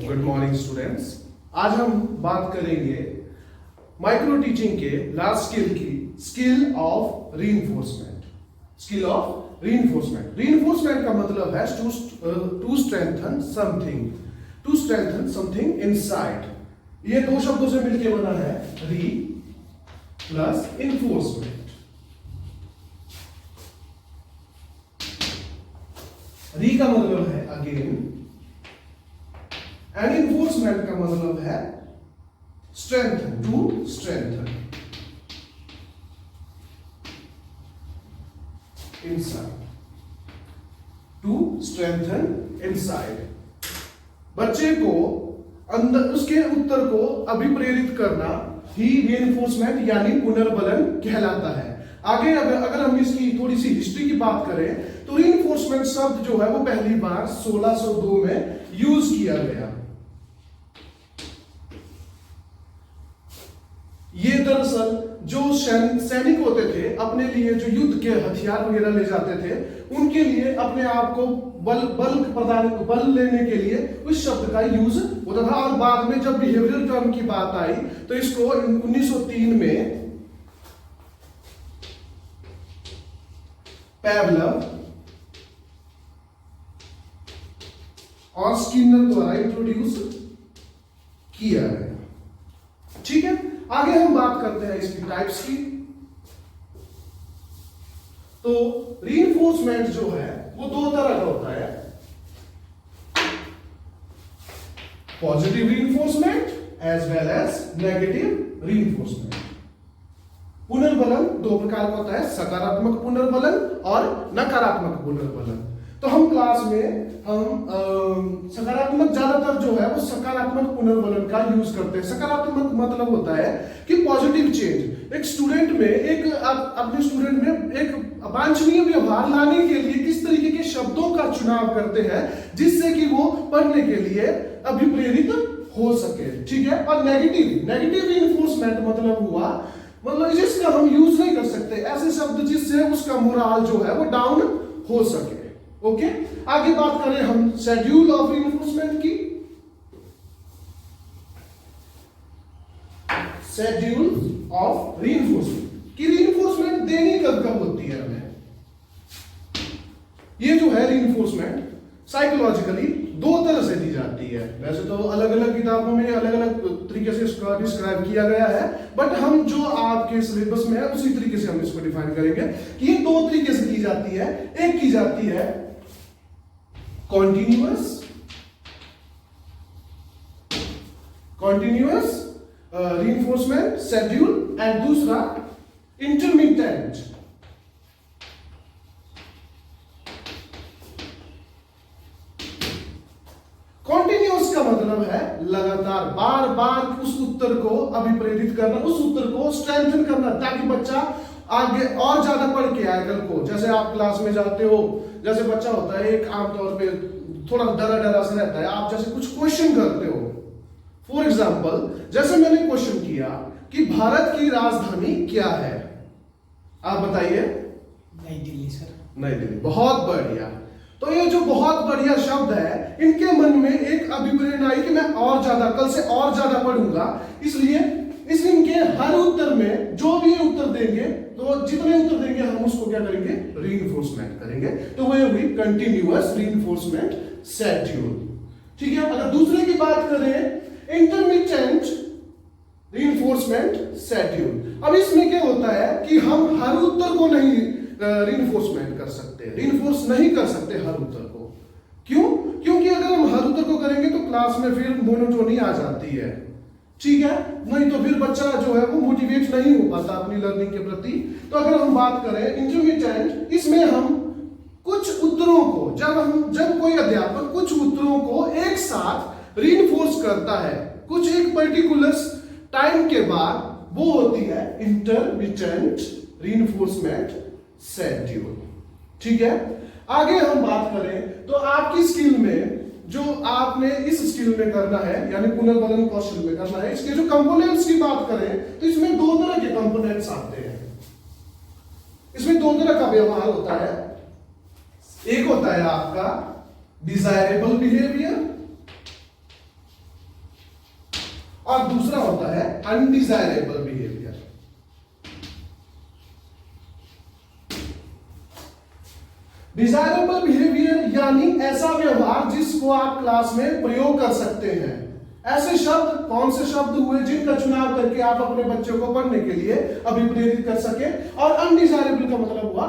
Good morning students. आज हम बात करेंगे माइक्रो टीचिंग के लास्ट स्किल की, skill of reinforcement. Skill of reinforcement. Reinforcement का मतलब है to strengthen something, to strengthen something inside. ये दो शब्दों से मिलकर बना है री प्लस इन्फोर्समेंट। री का मतलब है अगेन एंड इन्फोर्समेंट का मतलब है strengthen, to strengthen inside, to strengthen inside. बच्चे को अंदर, उसके उत्तर को अभिप्रेरित करना ही रीइंफोर्समेंट यानी पुनर्बलन कहलाता है। आगे अगर हम इसकी थोड़ी सी हिस्ट्री की बात करें तो रीइंफोर्समेंट शब्द जो है वो पहली बार 1602 में यूज किया गया। ये दरअसल जो सैनिक होते थे, अपने लिए जो युद्ध के हथियार वगैरह ले जाते थे, उनके लिए अपने आप को बल लेने के लिए उस शब्द का यूज होता था। और बाद में जब बिहेवियरल टर्म की बात आई तो इसको 1903 में पैवलव और स्किनर द्वारा इंट्रोड्यूस किया गया। ठीक है, आगे हम बात करते हैं इसकी टाइप्स की। तो रीइंफोर्समेंट जो है वो दो तरह का होता है, positive reinforcement as well as negative reinforcement. पुनर्बलन दो प्रकार का होता है, सकारात्मक पुनर्बलन और नकारात्मक पुनर्बलन। तो हम क्लास में सकारात्मक, ज्यादातर जो है वो सकारात्मक पुनर्बलन का यूज करते हैं। सकारात्मक मतलब होता है कि पॉजिटिव चेंज। एक स्टूडेंट में, एक अपने स्टूडेंट में एक वांछनीय व्यवहार लाने के लिए किस तरीके के शब्दों का चुनाव करते हैं जिससे कि वो पढ़ने के लिए अभिप्रेरित हो सके। ठीक है, और नेगेटिव रीइंफोर्समेंट मतलब हुआ, मतलब जिसका हम यूज नहीं कर सकते, ऐसे शब्द जिससे उसका मोराल जो है वो डाउन हो सके। ओके, आगे बात करें हम शेड्यूल ऑफ रीइंफोर्समेंट की। शेड्यूल ऑफ रीइंफोर्समेंट की रीइंफोर्समेंट देनी कब होती है हमें। ये जो है रीइंफोर्समेंट साइकोलॉजिकली दो तरह से दी जाती है। वैसे तो अलग अलग किताबों में अलग अलग तरीके से इसका डिस्क्राइब किया गया है, बट हम जो आपके सिलेबस में है उसी तरीके से हम इसको डिफाइन करेंगे कि ये दो तरीके से की जाती है। एक की जाती है कॉन्टिन्यूअस रीइंफोर्समेंट शेड्यूल एंड दूसरा इंटरमिटेंट। कॉन्टिन्यूअस का मतलब है लगातार, बार बार उस उत्तर को अभिप्रेरित करना, उस उत्तर को स्ट्रेंथन करना ताकि बच्चा आगे और ज्यादा पढ़ के आए कल को। जैसे आप क्लास में जाते हो, जैसे बच्चा होता है एक आमतौर पे थोड़ा डरा सा रहता है, आप जैसे कुछ क्वेश्चन करते हो। फॉर एग्जाम्पल, जैसे मैंने क्वेश्चन किया कि भारत की राजधानी क्या है, आप बताइए। नई दिल्ली सर। नई दिल्ली, बहुत बढ़िया। तो ये जो बहुत बढ़िया शब्द है, इनके मन में एक अभिप्रेरणा आई कि मैं और ज्यादा, कल से और ज्यादा पढ़ूंगा। इसलिए इनके हर उत्तर में जो भी उत्तर देंगे, तो जितने उत्तर देंगे हम उसको क्या करेंगे, रीइंफोर्समेंट करेंगे। तो वह हुई कंटिन्यूअस रीइंफोर्समेंट शेड्यूल। ठीक है, अगर दूसरे की बात करें इंटरमिटेंट रीइंफोर्समेंट शेड्यूल। अब इसमें क्या होता है कि हम हर उत्तर को नहीं रीइंफोर्समेंट कर सकते, रीइंफोर्स नहीं कर सकते हर उत्तर को। क्यों? क्योंकि अगर हम हर उत्तर को करेंगे तो क्लास में फिर मोनोटोनी आ जाती है। ठीक है, नहीं तो फिर बच्चा जो है वो मोटिवेट नहीं हो पाता अपनी लर्निंग के प्रति। तो अगर हम बात करें इंटरमिटेंट, इसमें हम कुछ उत्तरों को, जब कोई अध्यापक कुछ उत्तरों को एक साथ रीइंफोर्स करता है कुछ एक पर्टिकुलर टाइम के बाद, वो होती है इंटरमिटेंट रीइंफोर्समेंट शेड्यूल। ठीक है, आगे हम बात करें तो आपकी स्किल में, जो आपने इस स्किल में करना है यानी पुनर्बलन कौशल में करना है, इसके जो कंपोनेंट्स की बात करें तो इसमें दो तरह के कंपोनेंट्स आते हैं। इसमें दो तरह का व्यवहार होता है। एक होता है आपका डिजायरेबल बिहेवियर और दूसरा होता है अनडिजायरेबल बिहेवियर। डिजायरेबल बिहेवियर यानी ऐसा व्यवहार जिसको आप क्लास में प्रयोग कर सकते हैं। ऐसे शब्द, कौन से शब्द हुए जिनका चुनाव करके आप अपने बच्चों को पढ़ने के लिए अभिप्रेरित कर सके। और अनडिजायरेबल का मतलब हुआ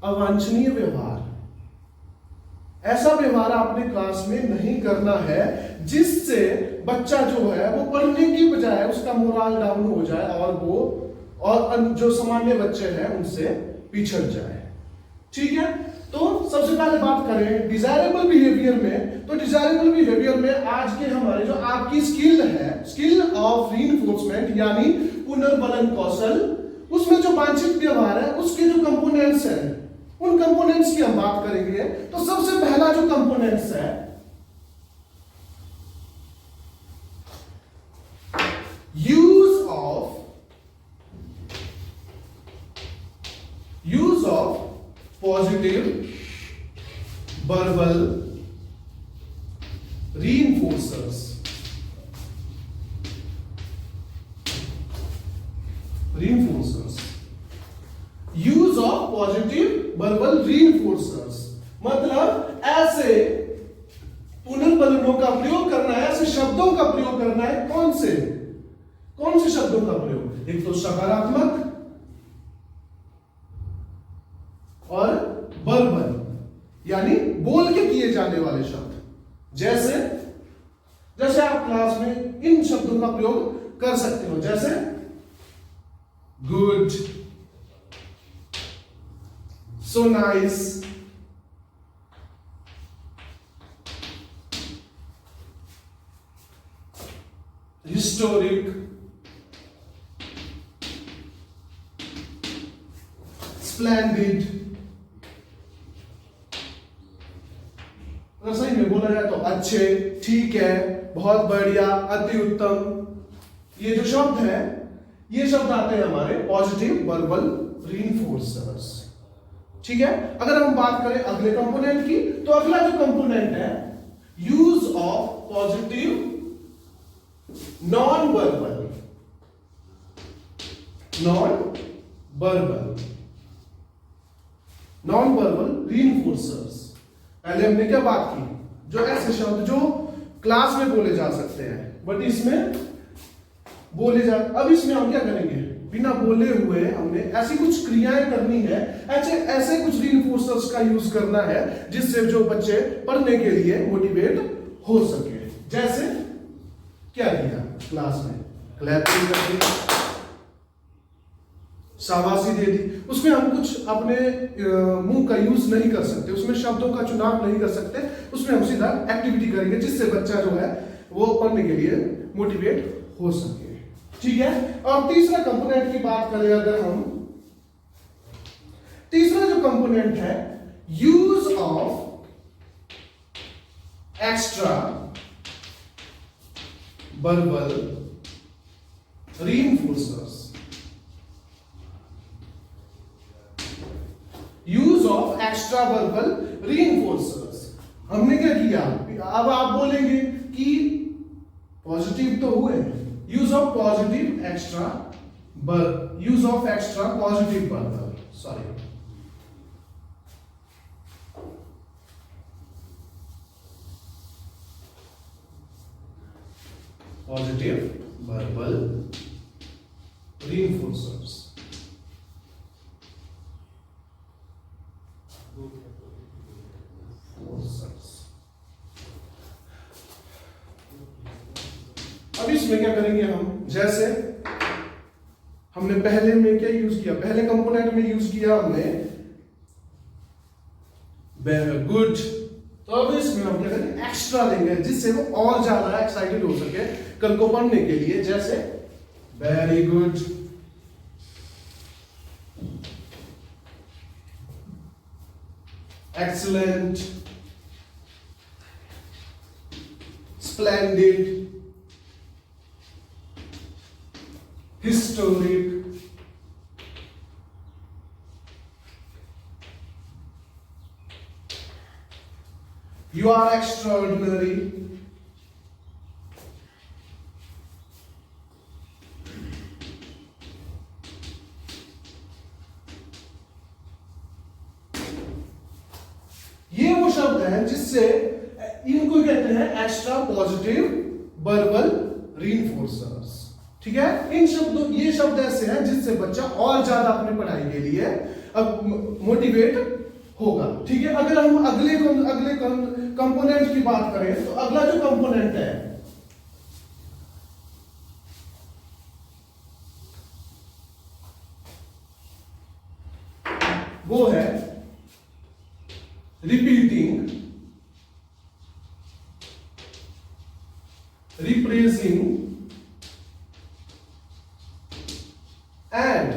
अवांछनीय व्यवहार। ऐसा व्यवहार आपने क्लास में नहीं करना है जिससे बच्चा जो है वो पढ़ने की बजाय उसका मोरल डाउन हो जाए और जो सामान्य बच्चे हैं उनसे पिछड़ जाए। ठीक है, तो सबसे पहले बात करें डिजायरेबल बिहेवियर में। तो डिजायरेबल बिहेवियर में आज के हमारे जो आपकी स्किल है, स्किल ऑफ रीइंफोर्समेंट यानी पुनर्बलन कौशल, उसमें जो वांछित व्यवहार है उसके जो कंपोनेंट्स हैं उन कंपोनेंट्स की हम बात करेंगे। तो सबसे पहला जो कंपोनेंट्स है use of positive verbal reinforcers. Use of positive verbal reinforcers मतलब ऐसे पुनर्बलनों का प्रयोग करना है, ऐसे शब्दों का प्रयोग करना है। कौन से शब्दों का प्रयोग? एक तो सकारात्मक और वर्बल यानी बोल के किए जाने वाले शब्द। जैसे आप क्लास में इन शब्दों का प्रयोग कर सकते हो, जैसे good, so nice, historic, splendid. अगर सही में बोला जाए तो अच्छे, ठीक है, बहुत बढ़िया, अति उत्तम। ये जो शब्द है ये शब्द आते हैं हमारे पॉजिटिव वर्बल रीइंफोर्सर्स। ठीक है, अगर हम बात करें अगले कंपोनेंट की, तो अगला जो कंपोनेंट है use of positive non verbal reinforcers. पहले हमने क्या बात की, जो ऐसे शब्द जो क्लास में बोले जा सकते हैं बट इसमें अब इसमें हम क्या करेंगे, बिना बोले हुए हमने ऐसी कुछ क्रियाएं करनी है, ऐसे कुछ रीइंफोर्सर्स का यूज करना है जिससे जो बच्चे पढ़ने के लिए मोटिवेट हो सके। जैसे क्या किया क्लास में, क्लैपिंग कर दी, शाबाशी दे दी। उसमें हम कुछ अपने मुंह का यूज नहीं कर सकते, उसमें शब्दों का चुनाव नहीं कर सकते, उसमें हम सीधा एक्टिविटी करेंगे जिससे बच्चा जो है वो पढ़ने के लिए मोटिवेट हो सके। ठीक है, और तीसरा कंपोनेंट की बात करें अगर हम, तीसरा जो कंपोनेंट है use of extra verbal reinforcers. Use of extra verbal reinforcers. हमने क्या किया, अब आप बोलेंगे कि पॉजिटिव तो हुए, use of extra positive verbal, sorry, positive verbal reinforcers. अब इसमें क्या करेंगे हम, जैसे हमने पहले में क्या यूज किया, पहले कंपोनेंट में यूज किया हमने गुड, तो अब इसमें हम क्या करेंगे, एक्स्ट्रा लेंगे जिससे वो और ज्यादा एक्साइटेड हो सके कल को पढ़ने के लिए। जैसे very good, excellent, splendid, historic, you are extraordinary, जिससे इनको कहते हैं एक्स्ट्रा पॉजिटिव वर्बल रीइंफोर्सर्स। ठीक है, इन शब्दों ये शब्द ऐसे हैं जिससे बच्चा और ज्यादा अपनी पढ़ाई के लिए अब मोटिवेट होगा। ठीक है, अगर हम अगले कंपोनेंट की बात करें तो अगला जो कंपोनेंट है वो है रिपीटिंग, रिप्रेजिंग and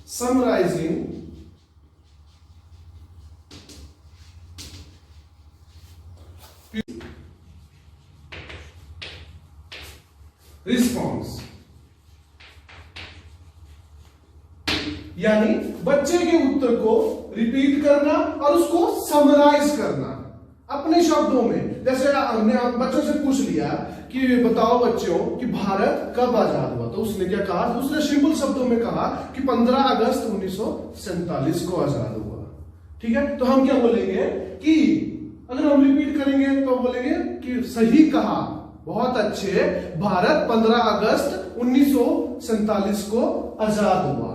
summarizing response। यानी बच्चे के उत्तर को रिपीट करना और उसको समराइज करना अपने शब्दों में। जैसे हमने बच्चों से पूछ लिया कि बताओ बच्चों कि भारत कब आजाद हुआ, तो उसने क्या कहा, उसने सिंपल शब्दों में कहा कि 15 अगस्त 1947 को आजाद हुआ। ठीक है, तो हम क्या बोलेंगे कि अगर हम रिपीट करेंगे तो बोलेंगे कि सही कहा, बहुत अच्छे, भारत 15 अगस्त 1947 को आजाद हुआ।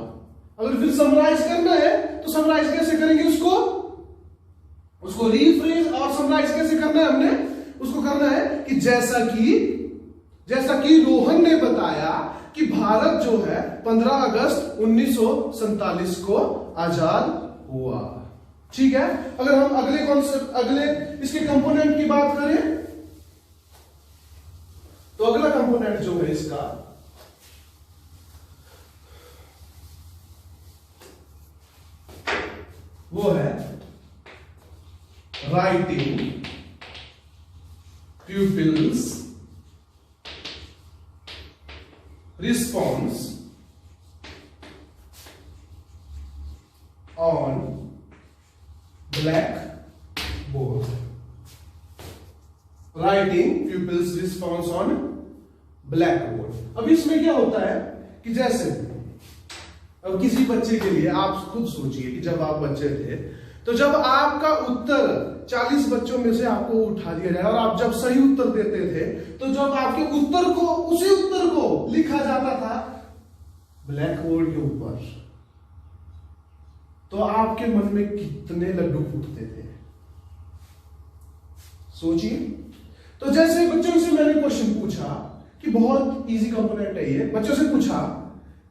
अगर फिर समराइज करना है तो समराइज कैसे करेंगे, उसको रीफ्रेज और समराइज कैसे करना है, हमने उसको करना है कि जैसा कि रोहन ने बताया कि भारत जो है 15 अगस्त 1947 को आजाद हुआ। ठीक है, अगर हम अगले इसके कंपोनेंट की बात करें तो अगला कंपोनेंट जो है इसका वो है writing pupils response on blackboard। writing pupils response on blackboard। अब इसमें क्या होता है कि जैसे अब किसी बच्चे के लिए आप खुद सोचिए कि जब आप बच्चे थे तो जब आपका उत्तर 40 बच्चों में से आपको उठा दिया जाए और आप जब सही उत्तर देते थे तो जब आपके उसी उत्तर को लिखा जाता था ब्लैक बोर्ड के ऊपर तो आपके मन में कितने लड्डू फूटते थे, सोचिए। तो जैसे बच्चों से मैंने क्वेश्चन पूछा कि बहुत इजी कंपोनेंट है ये, बच्चों से पूछा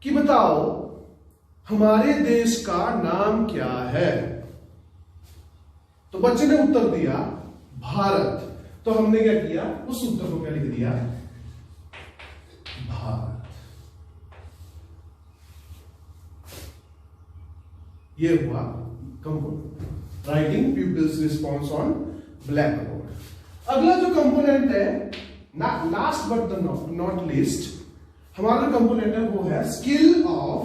कि बताओ हमारे देश का नाम क्या है, तो बच्चे ने उत्तर दिया भारत। तो हमने क्या किया, उस उत्तर को क्या लिख दिया, भारत। ये हुआ component writing people's response on black board. अगला जो कंपोनेंट है, लास्ट बट नॉट लीस्ट, हमारा कंपोनेंट है वो है skill of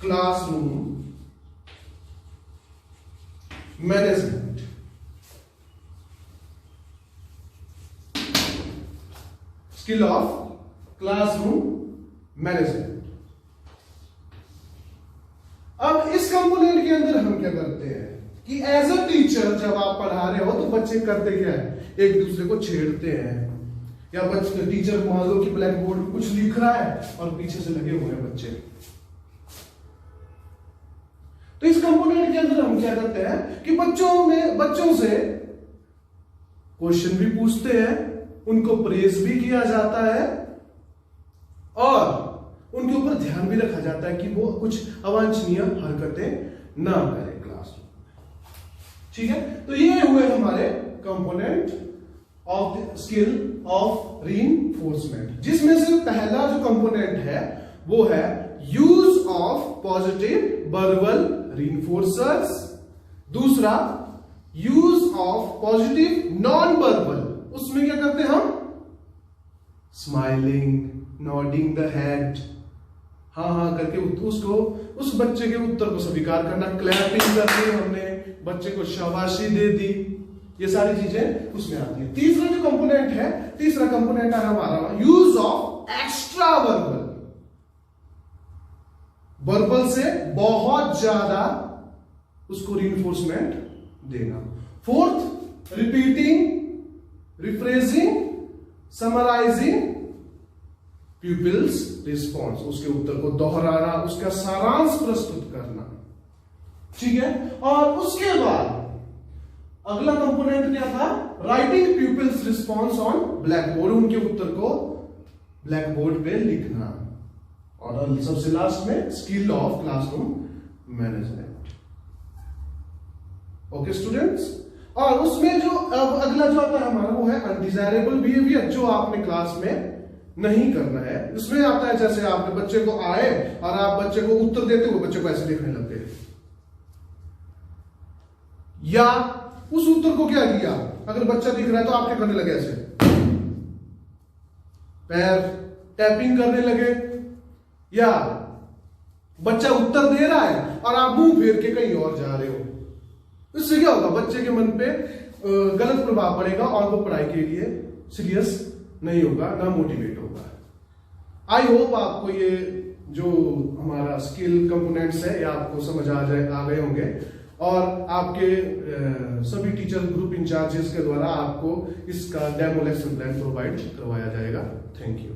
classroom management. Skill of classroom management. अब इस कंपोनेंट के अंदर हम क्या करते हैं कि एज अ टीचर जब आप पढ़ा रहे हो तो बच्चे करते क्या है, एक दूसरे को छेड़ते हैं, या बच्चे टीचर मान लो कि ब्लैक बोर्ड में कुछ लिख रहा है और पीछे से लगे हुए हैं बच्चे। तो इस कंपोनेंट के अंदर हम क्या करते हैं कि बच्चों से क्वेश्चन भी पूछते हैं, उनको प्रेज भी किया जाता है और उनके ऊपर ध्यान भी रखा जाता है कि वो कुछ अवांछनीय हरकतें ना करें क्लासरूम में। ठीक है, तो ये हुए हमारे component of the skill of reinforcement, जिसमें से पहला जो कंपोनेंट है वो है यूज ऑफ पॉजिटिव वर्बल रीइंफोर्सर्स, दूसरा use of positive non verbal, उसमें क्या करते हैं हम, स्माइलिंग, नॉडिंग द हेड, हाँ हाँ करके उसको उस बच्चे के उत्तर को स्वीकार करना, क्लैपिंग करके हमने बच्चे को शाबाशी दे दी, ये सारी चीजें उसमें आती है। तीसरा जो कंपोनेंट है, तीसरा कंपोनेंट है हमारा use of extra verbal, verbal से बहुत ज्यादा उसको रीइंफोर्समेंट देना। Fourth, repeating, rephrasing, summarising pupils response, उसके उत्तर को दोहराना, उसका सारांश प्रस्तुत करना। ठीक है, और उसके बाद अगला कंपोनेंट क्या था, writing pupils response on black board, उनके उत्तर को ब्लैक बोर्ड पे लिखना। और सबसे लास्ट में skill of classroom management. Okay students, और उसमें जो अब अगला जो आता है हमारा वो है अनडिजायरेबल बिहेवियर, जो आपने क्लास में नहीं करना है। इसमें आता है जैसे आपने बच्चे को आए और आप बच्चे को उत्तर देते हो, बच्चे को ऐसे देखने लग गए, या उस उत्तर को क्या किया, अगर बच्चा दिख रहा है तो आपके करने लगे ऐसे, पैर टैपिंग करने लगे, या बच्चा उत्तर दे रहा है और आप मुंह फेर के कहीं और जा रहे हो। इससे क्या होगा, बच्चे के मन पे गलत प्रभाव पड़ेगा और वो पढ़ाई के लिए सीरियस नहीं होगा, ना मोटिवेट होगा। आई होप आपको ये जो हमारा स्किल कंपोनेंट्स है ये आपको समझ आ गए होंगे, और आपके सभी टीचर ग्रुप इंचार्जेस के द्वारा आपको इसका डेमो लेसन प्लान प्रोवाइड करवाया जाएगा। Thank you.